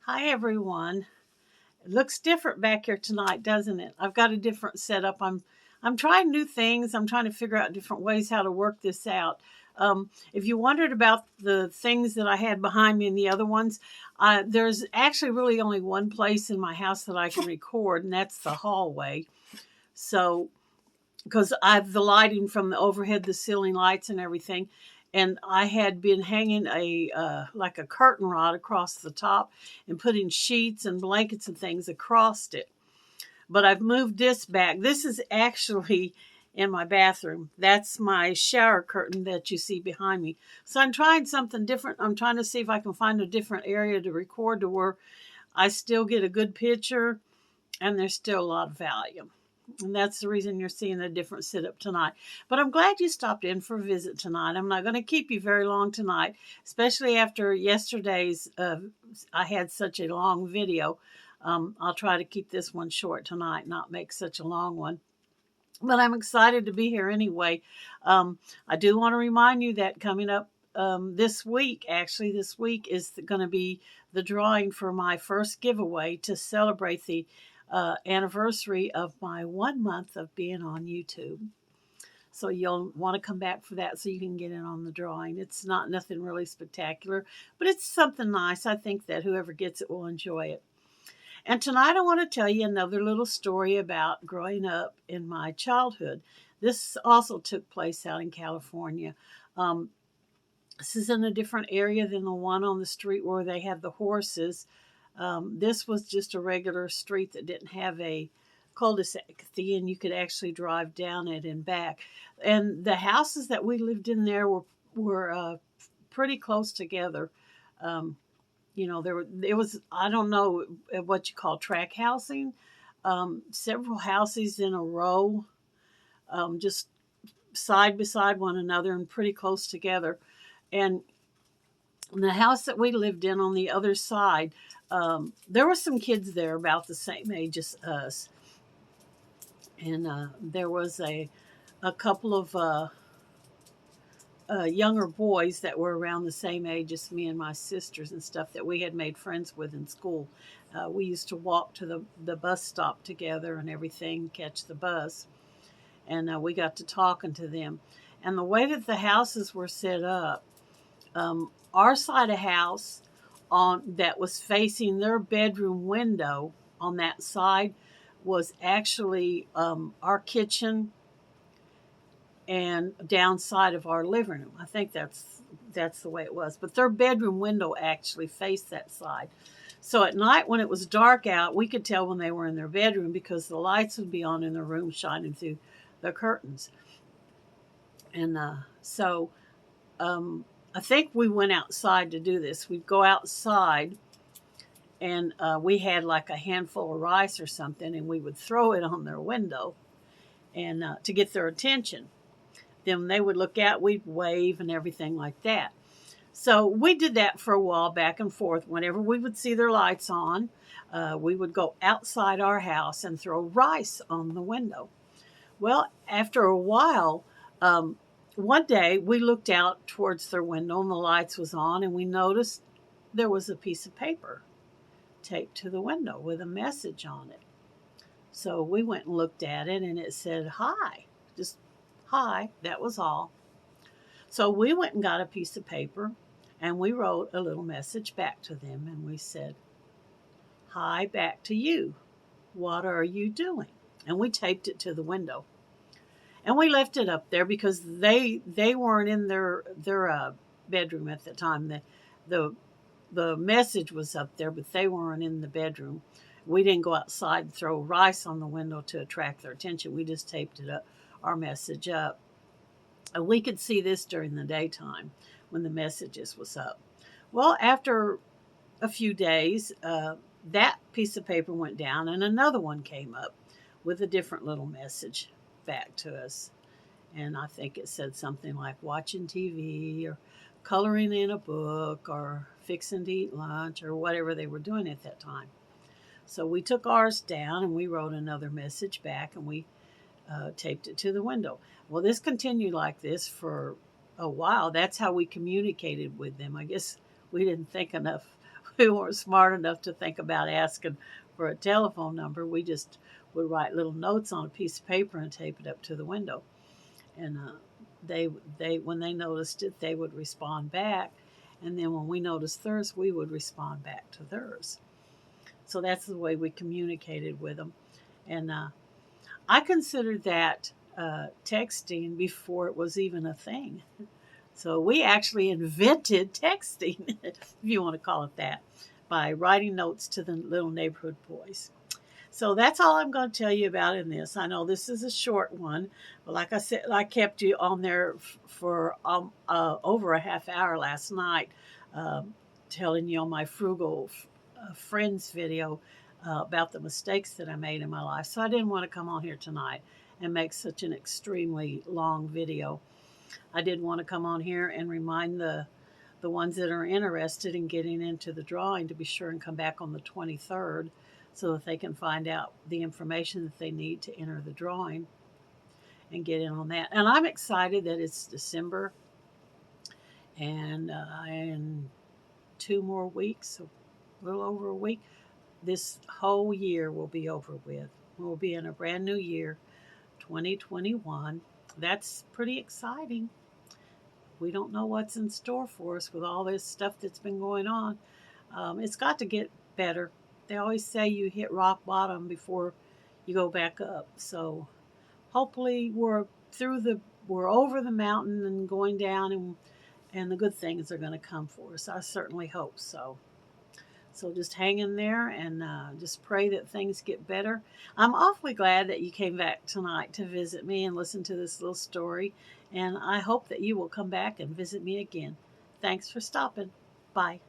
Hi everyone. It looks different back here tonight, doesn't it? I've got a different setup. I'm trying new things. I'm trying to figure out different ways how to work this out. If you wondered about the things that I had behind me and the other ones, there's actually really only one place in my house that I can record, and that's the hallway. So because I have the lighting from the overhead, the ceiling lights and everything. And I had been hanging a like a curtain rod across the top and putting sheets and blankets and things across it. But I've moved this back. This is actually in my bathroom. That's my shower curtain that you see behind me. So I'm trying something different. I'm trying to see if I can find a different area to record to where I still get a good picture and there's still a lot of volume. And that's the reason you're seeing a different setup tonight. But I'm glad you stopped in for a visit tonight. I'm not going to keep you very long tonight, especially after yesterday's. I had such a long video. I'll try to keep this one short tonight, not make such a long one. But I'm excited to be here anyway. I do want to remind you that coming up this week, actually, this week is going to be the drawing for my first giveaway to celebrate the anniversary of my 1 month of being on YouTube. So you'll want to come back for that so you can get in on the drawing. It's not nothing really spectacular, but it's something nice. I think that whoever gets it will enjoy it. And tonight I want to tell you another little story about growing up in my childhood. This also took place out in California. Um, this is in a different area than the one on the street where they have the horses. This was just a regular street that didn't have a cul-de-sac at the end. You could actually drive down it and back. And the houses that we lived in there were pretty close together. Um, it was, I don't know what you call track housing. Several houses in a row, just side beside one another and pretty close together. And the house that we lived in on the other side, there were some kids there about the same age as us. And there was a couple of younger boys that were around the same age as me and my sisters and stuff that we had made friends with in school. We used to walk to the bus stop together and everything, catch the bus. And we got to talking to them. And the way that the houses were set up, our side of house on that was facing their bedroom window on that side was actually our kitchen and downside of our living room. I think that's the way it was. But their bedroom window actually faced that side. So at night when it was dark out, we could tell when they were in their bedroom because the lights would be on in their room shining through the curtains. And so I think we went outside to do this. We'd go outside and we had like a handful of rice or something and we would throw it on their window and to get their attention. Then when they would look out, we'd wave and everything like that. So we did that for a while, back and forth. Whenever we would see their lights on, we would go outside our house and throw rice on the window. Well, after a while, one day we looked out towards their window and the lights was on and we noticed there was a piece of paper taped to the window with a message on it. So we went and looked at it and it said, hi, just hi, that was all. So we went and got a piece of paper and we wrote a little message back to them and we said, hi, back to you. What are you doing? And we taped it to the window. And we left it up there because they weren't in their bedroom at the time. The message was up there, but they weren't in the bedroom. We didn't go outside and throw rice on the window to attract their attention. We just taped it up, our message up. And we could see this during the daytime when the messages was up. Well, after a few days, that piece of paper went down and another one came up with a different little message back to us. And I think it said something like watching TV or coloring in a book or fixing to eat lunch or whatever they were doing at that time. So we took ours down and we wrote another message back and we taped it to the window. Well, this continued like this for a while. That's how we communicated with them. I guess we didn't think enough we weren't smart enough to think about asking for a telephone number. We just would write little notes on a piece of paper and tape it up to the window. And they when they noticed it, they would respond back, and then when we noticed theirs, we would respond back to theirs. So that's the way we communicated with them. And I considered that texting before it was even a thing. So we actually invented texting, if you want to call it that, by writing notes to the little neighborhood boys. So that's all I'm going to tell you about in this. I know this is a short one, but like I said, I kept you on there for over a half hour last night, telling you on my frugal friends video about the mistakes that I made in my life. So I didn't want to come on here tonight and make such an extremely long video. I did want to come on here and remind the ones that are interested in getting into the drawing to be sure and come back on the 23rd so that they can find out the information that they need to enter the drawing and get in on that. And I'm excited that it's December, and in 2 more weeks, a little over a week, this whole year will be over with. We'll be in a brand new year, 2021. That's pretty exciting. We don't know what's in store for us with all this stuff that's been going on. It's got to get better. They always say you hit rock bottom before you go back up. So hopefully we're over the mountain and going down, and the good things are going to come for us. I certainly hope so. So just hang in there and just pray that things get better. I'm awfully glad that you came back tonight to visit me and listen to this little story. And I hope that you will come back and visit me again. Thanks for stopping. Bye.